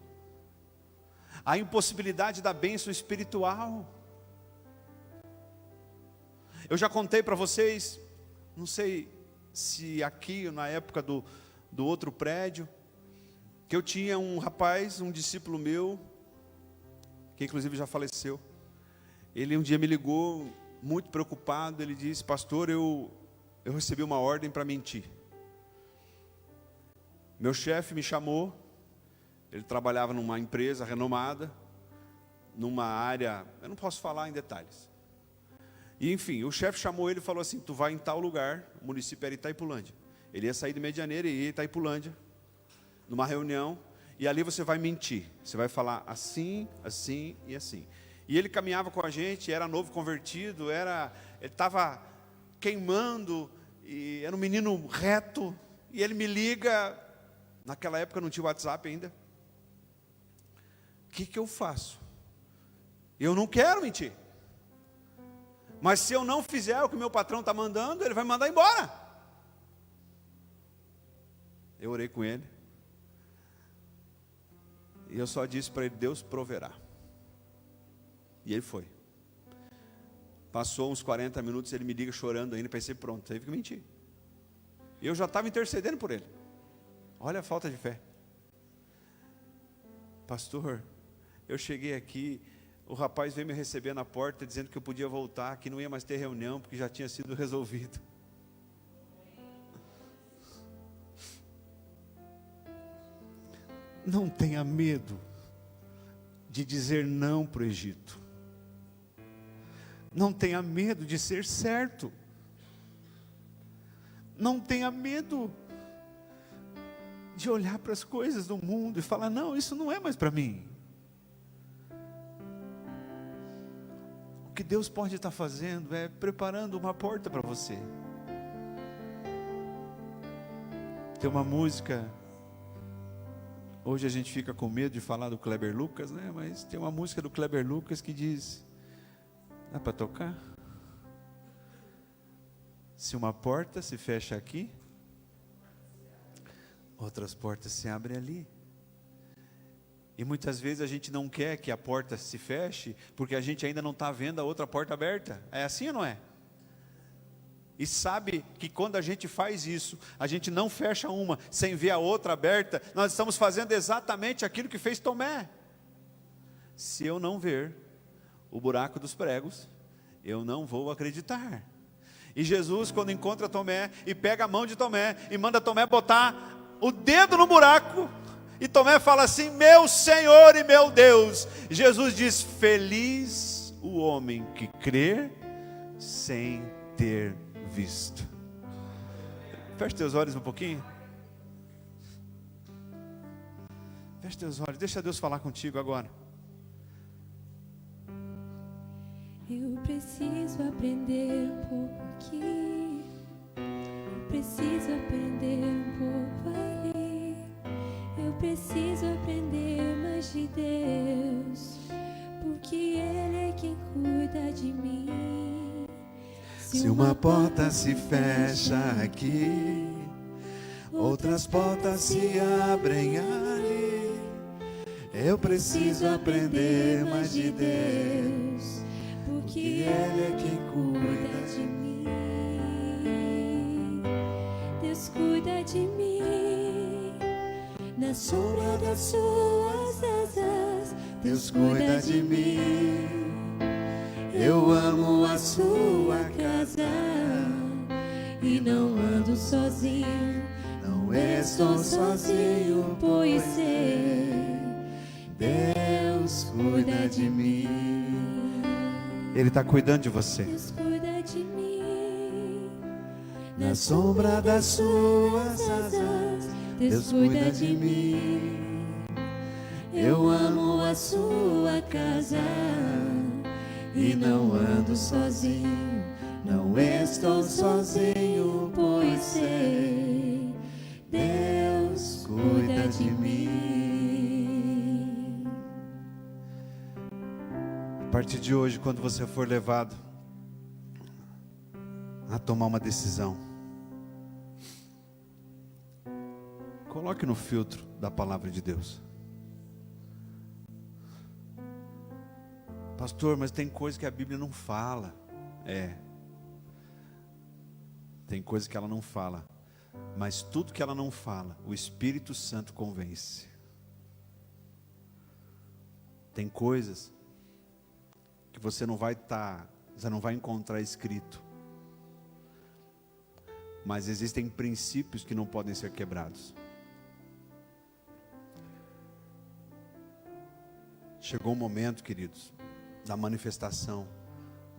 a impossibilidade da bênção espiritual. Eu já contei para vocês, não sei se aqui, na época do outro prédio, que eu tinha um rapaz, um discípulo meu, que inclusive já faleceu. Ele um dia me ligou, muito preocupado. Ele disse: pastor, eu recebi uma ordem para mentir. Meu chefe me chamou, ele trabalhava numa empresa renomada, numa área, eu não posso falar em detalhes. E enfim, o chefe chamou ele e falou assim: tu vai em tal lugar, o município era Itaipulândia. Ele ia sair de Medianeira e ia em Itaipulândia, numa reunião, e ali você vai mentir. Você vai falar assim, assim e assim. E ele caminhava com a gente, era novo convertido, ele estava queimando, e era um menino reto, e ele me liga, naquela época não tinha WhatsApp ainda. O que eu faço? Eu não quero mentir. Mas se eu não fizer o que meu patrão está mandando, ele vai me mandar embora. Eu orei com ele. E eu só disse para ele: Deus proverá. E ele foi. Passou uns 40 minutos, ele me liga chorando ainda, pensei: pronto, teve que mentir. E eu já estava intercedendo por ele. Olha a falta de fé. Pastor, eu cheguei aqui, o rapaz veio me receber na porta dizendo que eu podia voltar, que não ia mais ter reunião, porque já tinha sido resolvido. Não tenha medo de dizer não para o Egito. Não tenha medo de ser certo. Não tenha medo de olhar para as coisas do mundo e falar: não, isso não é mais para mim. O que Deus pode estar fazendo é preparando uma porta para você. Tem uma música, hoje a gente fica com medo de falar do Kleber Lucas, né? Mas tem uma música do Kleber Lucas que diz: dá para tocar? Se uma porta se fecha aqui, outras portas se abrem ali. E muitas vezes a gente não quer que a porta se feche, porque a gente ainda não está vendo a outra porta aberta. É assim ou não é? E sabe que quando a gente faz isso, a gente não fecha uma sem ver a outra aberta, nós estamos fazendo exatamente aquilo que fez Tomé. Se eu não ver o buraco dos pregos, eu não vou acreditar. E Jesus, quando encontra Tomé e pega a mão de Tomé e manda Tomé botar o dedo no buraco, e Tomé fala assim: meu Senhor e meu Deus. Jesus diz: feliz o homem que crê sem ter visto. Feche teus olhos um pouquinho. Feche teus olhos, deixa Deus falar contigo agora. Eu preciso aprender um pouco aqui. Eu preciso aprender um pouco ali. Eu preciso aprender mais de Deus, porque Ele é quem cuida de mim. Se uma porta se fecha aqui, outras portas se abrem ali. Eu preciso aprender mais de Deus, porque Ele é quem cuida de mim. Deus cuida de mim. Na sombra das suas asas, Deus cuida de mim. Eu amo a sua casa e não ando sozinho. Não estou sozinho, pois sei, Deus cuida de mim. Ele está cuidando de você. Deus cuida de mim. Na sombra das suas asas, Deus cuida de mim. Eu amo a sua casa e não ando sozinho. Não estou sozinho, pois sei, Deus cuida de mim. A partir de hoje, quando você for levado a tomar uma decisão, coloque no filtro da palavra de Deus. Pastor, mas tem coisa que a Bíblia não fala. Tem coisa que ela não fala, mas tudo que ela não fala, o Espírito Santo convence. Tem coisas que você não vai encontrar escrito, mas existem princípios que não podem ser quebrados. Chegou o momento, queridos, da manifestação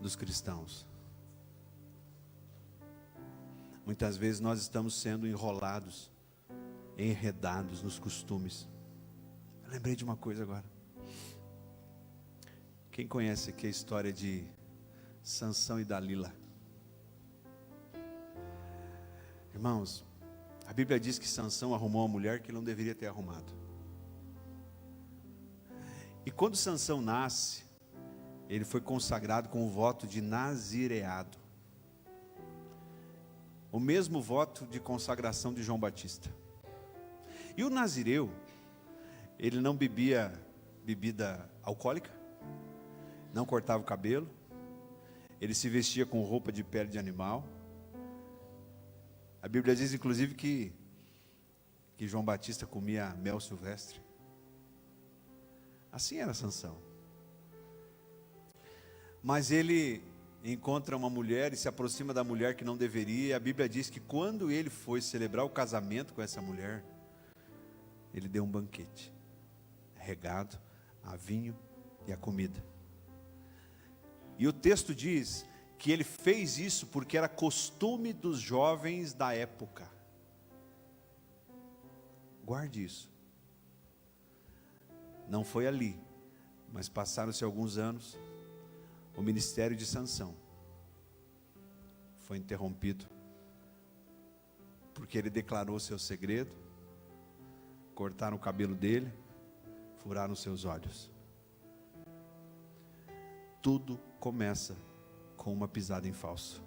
dos cristãos. Muitas vezes nós estamos sendo enrolados, enredados nos costumes. Eu lembrei de uma coisa agora. Quem conhece aqui a história de Sansão e Dalila? Irmãos, a Bíblia diz que Sansão arrumou uma mulher que ele não deveria ter arrumado. E quando Sansão nasce, ele foi consagrado com o voto de nazireado. O mesmo voto de consagração de João Batista. E o nazireu, ele não bebia bebida alcoólica, não cortava o cabelo, ele se vestia com roupa de pele de animal. A Bíblia diz inclusive que João Batista comia mel silvestre. Assim era Sansão. Mas ele encontra uma mulher e se aproxima da mulher que não deveria. E a Bíblia diz que quando ele foi celebrar o casamento com essa mulher, ele deu um banquete, regado a vinho e a comida. E o texto diz que ele fez isso porque era costume dos jovens da época. Guarde isso. Não foi ali, mas passaram-se alguns anos. O ministério de Sansão foi interrompido, porque ele declarou seu segredo, cortaram o cabelo dele, furaram seus olhos. Tudo começa com uma pisada em falso.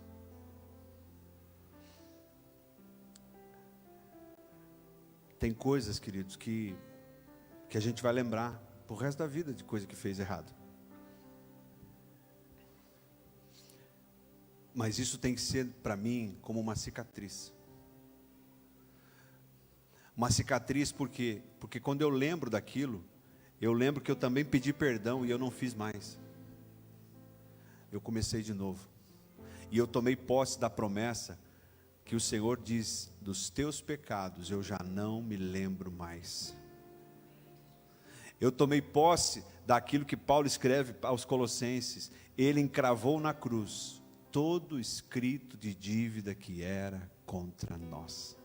Tem coisas, queridos, que a gente vai lembrar pro resto da vida de coisa que fez errado. Mas isso tem que ser para mim como uma cicatriz. Uma cicatriz porque quando eu lembro daquilo, eu lembro que eu também pedi perdão e eu não fiz mais. Eu comecei de novo. E eu tomei posse da promessa que o Senhor diz: dos teus pecados eu já não me lembro mais. Eu tomei posse daquilo que Paulo escreve aos Colossenses: ele encravou na cruz todo escrito de dívida que era contra nós.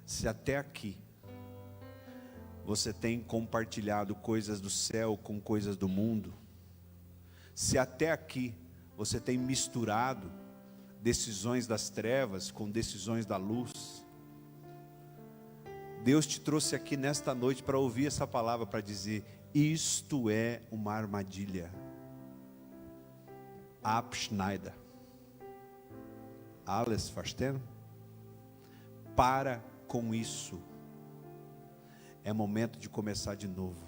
Se até aqui você tem compartilhado coisas do céu com coisas do mundo, se até aqui você tem misturado decisões das trevas com decisões da luz, Deus te trouxe aqui nesta noite para ouvir essa palavra, para dizer: isto é uma armadilha. Abschneider. Alles verstehen? Para com isso. É momento de começar de novo.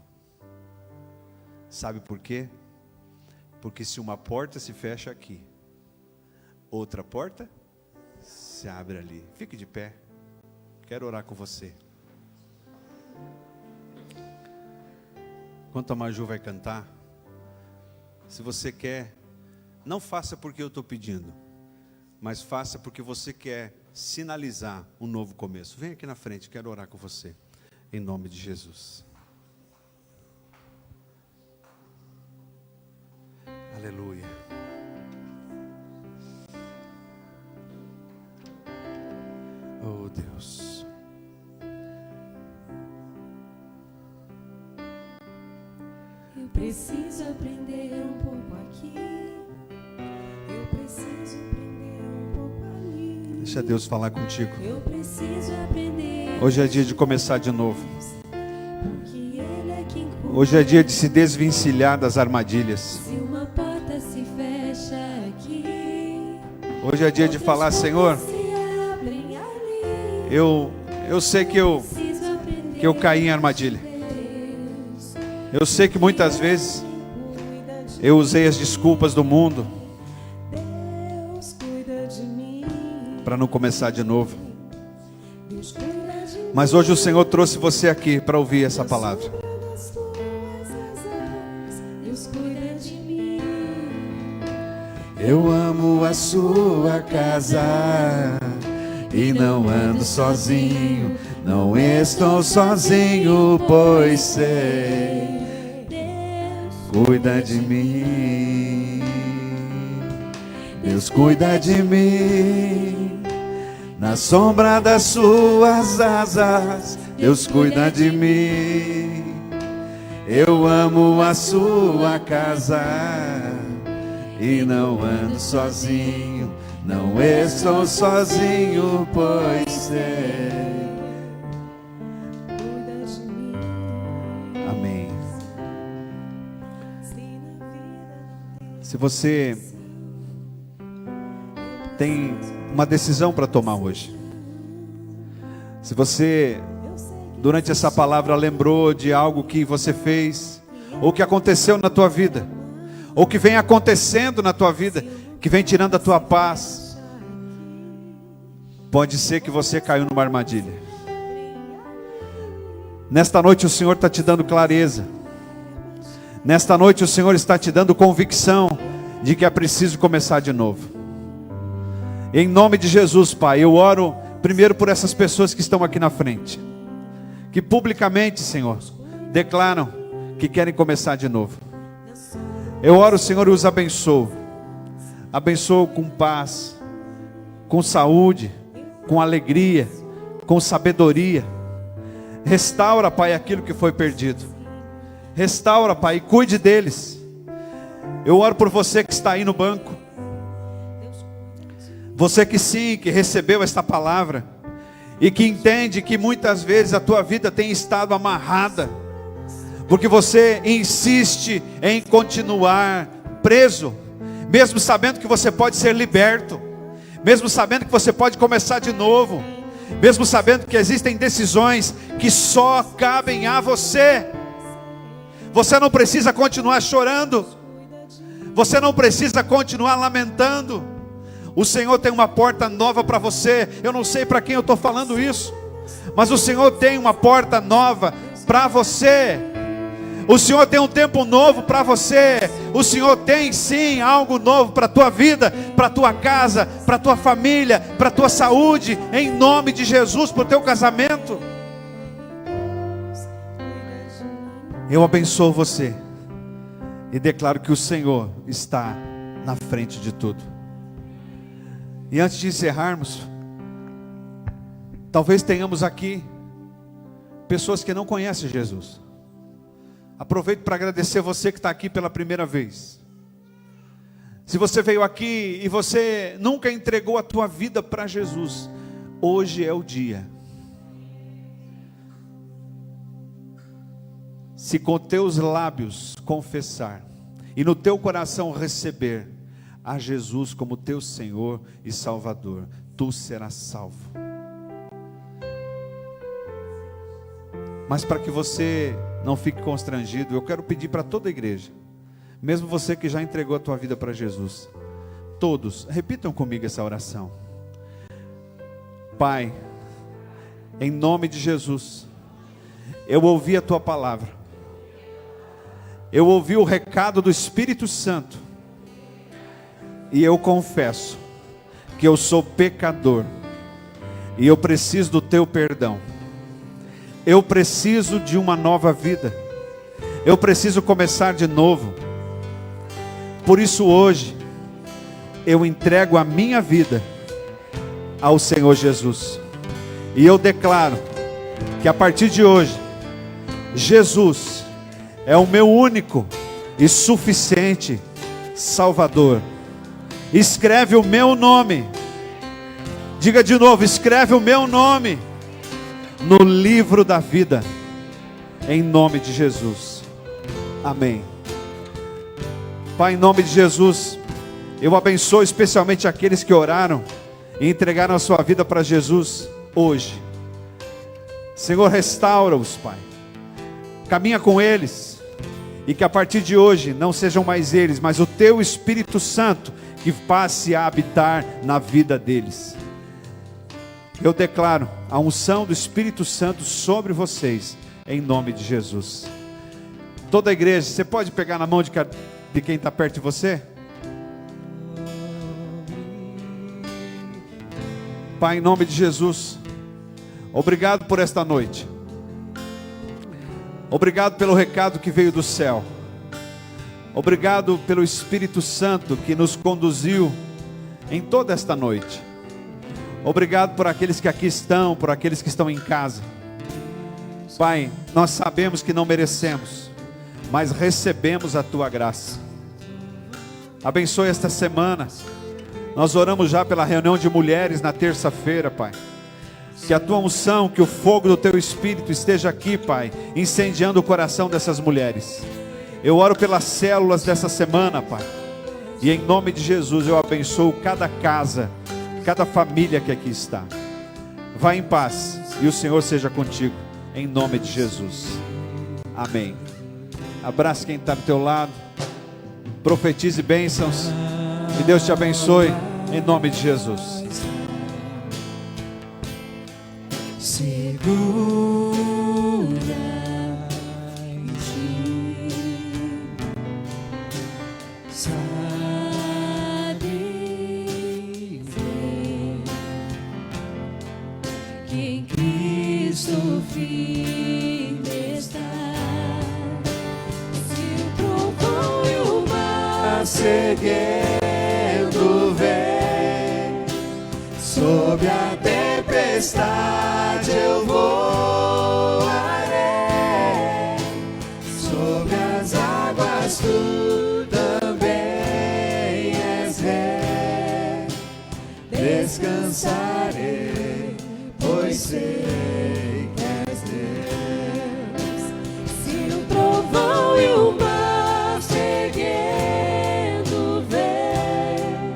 Sabe por quê? Porque se uma porta se fecha aqui, outra porta se abre ali. Fique de pé. Quero orar com você. Enquanto a Maju vai cantar, se você quer, não faça porque eu estou pedindo, mas faça porque você quer sinalizar um novo começo. Vem aqui na frente, quero orar com você, em nome de Jesus. Aleluia. Oh Deus. Eu preciso aprender um pouco aqui. Eu preciso aprender um pouco ali. Deixa Deus falar contigo. Eu preciso aprender. Hoje é dia de começar de novo. Porque Ele é quem cura. Hoje é dia de se desvencilhar das armadilhas. Se uma porta se fecha aqui, Hoje é dia de falar: Senhor, se abrem ali. eu sei que eu Preciso aprender. caí em armadilha. Eu sei que muitas vezes eu usei as desculpas do mundo Deus cuida de mim. para não começar de novo. Deus cuida de mim. Mas hoje o Senhor trouxe você aqui para ouvir essa palavra. Das tuas asas, Deus cuida de mim. Eu amo a sua casa e não ando sozinho, não estou sozinho, pois sei, cuida de mim. Deus cuida de mim, na sombra das suas asas, Deus cuida de mim. Eu amo a sua casa e não ando sozinho, não estou sozinho, pois sei. Cuida de mim. Amém. Se na vida Se você tem uma decisão para tomar hoje, se você durante essa palavra lembrou de algo que você fez, ou que aconteceu na tua vida, ou que vem acontecendo na tua vida, que vem tirando a tua paz, pode ser que você caiu numa armadilha. Nesta noite o Senhor está te dando clareza. Nesta noite o Senhor está te dando convicção de que é preciso começar de novo. Em nome de Jesus, Pai, eu oro primeiro por essas pessoas que estão aqui na frente, que publicamente, Senhor, declaram que querem começar de novo. Eu oro, Senhor, e os abençoo. Abençoo com paz, com saúde, com alegria, com sabedoria. Restaura, Pai, aquilo que foi perdido. Restaura, Pai, e cuide deles. Eu oro por você que está aí no banco. Você que sim, que recebeu esta palavra e que entende que muitas vezes a tua vida tem estado amarrada, porque você insiste em continuar preso, mesmo sabendo que você pode ser liberto, mesmo sabendo que você pode começar de novo, mesmo sabendo que existem decisões que só cabem a você. Você não precisa continuar chorando, você não precisa continuar lamentando. O Senhor tem uma porta nova para você. Eu não sei para quem eu estou falando isso, mas o Senhor tem uma porta nova para você. O Senhor tem um tempo novo para você. O Senhor tem sim algo novo para a tua vida, para a tua casa, para a tua família, para a tua saúde, em nome de Jesus, para o teu casamento. Eu abençoo você e declaro que o Senhor está na frente de tudo. E antes de encerrarmos, talvez tenhamos aqui pessoas que não conhecem Jesus. Aproveito para agradecer você que está aqui pela primeira vez. Se você veio aqui e você nunca entregou a tua vida para Jesus, hoje é o dia. Se com teus lábios confessar e no teu coração receber a Jesus como teu Senhor e Salvador, tu serás salvo. Mas para que você não fique constrangido, eu quero pedir para toda a igreja, mesmo você que já entregou a tua vida para Jesus, todos, repitam comigo essa oração. Pai, em nome de Jesus, eu ouvi a tua palavra, eu ouvi o recado do Espírito Santo, e eu confesso que eu sou pecador, e eu preciso do teu perdão. Eu preciso de uma nova vida. Eu preciso começar de novo. Por isso hoje, eu entrego a minha vida ao Senhor Jesus. E eu declaro que a partir de hoje, Jesus é o meu único e suficiente Salvador. Escreve o meu nome. Diga de novo, escreve o meu nome no livro da vida, em nome de Jesus, amém. Pai, em nome de Jesus, eu abençoo especialmente aqueles que oraram e entregaram a sua vida para Jesus hoje. Senhor, restaura-os, Pai, caminha com eles, e que a partir de hoje não sejam mais eles, mas o teu Espírito Santo que passe a habitar na vida deles. Eu declaro a unção do Espírito Santo sobre vocês, em nome de Jesus. Toda a igreja, você pode pegar na mão de quem está perto de você? Pai, em nome de Jesus, obrigado por esta noite. Obrigado pelo recado que veio do céu. Obrigado pelo Espírito Santo que nos conduziu em toda esta noite. Obrigado por aqueles que aqui estão, por aqueles que estão em casa. Pai, nós sabemos que não merecemos, mas recebemos a tua graça. Abençoe esta semana. Nós oramos já pela reunião de mulheres na terça-feira, Pai. Que a tua unção, que o fogo do teu Espírito esteja aqui, Pai, incendiando o coração dessas mulheres. Eu oro pelas células dessa semana, Pai. E em nome de Jesus eu abençoo cada casa, cada família que aqui está. Vá em paz e o Senhor seja contigo, em nome de Jesus, amém. Abrace quem está do teu lado, profetize bênçãos, que Deus te abençoe, em nome de Jesus. Segura em ti, que em Cristo firme está. Se o trovão e o mar seguindo vem, sob a tempestade eu voarei, sob as águas tu também és rei. Descansarei, pois sei que és Deus. Se o trovão e o mar seguindo vem,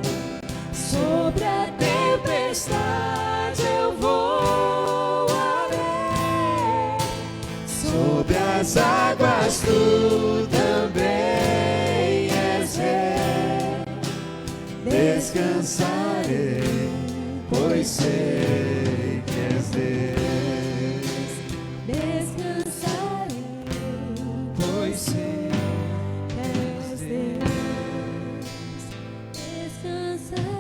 sobre a tempestade eu voarei, sobre as águas tu também és rei. Descansarei, pois sei que és Deus. Descansarei, Pois sei és Deus. Descansarei.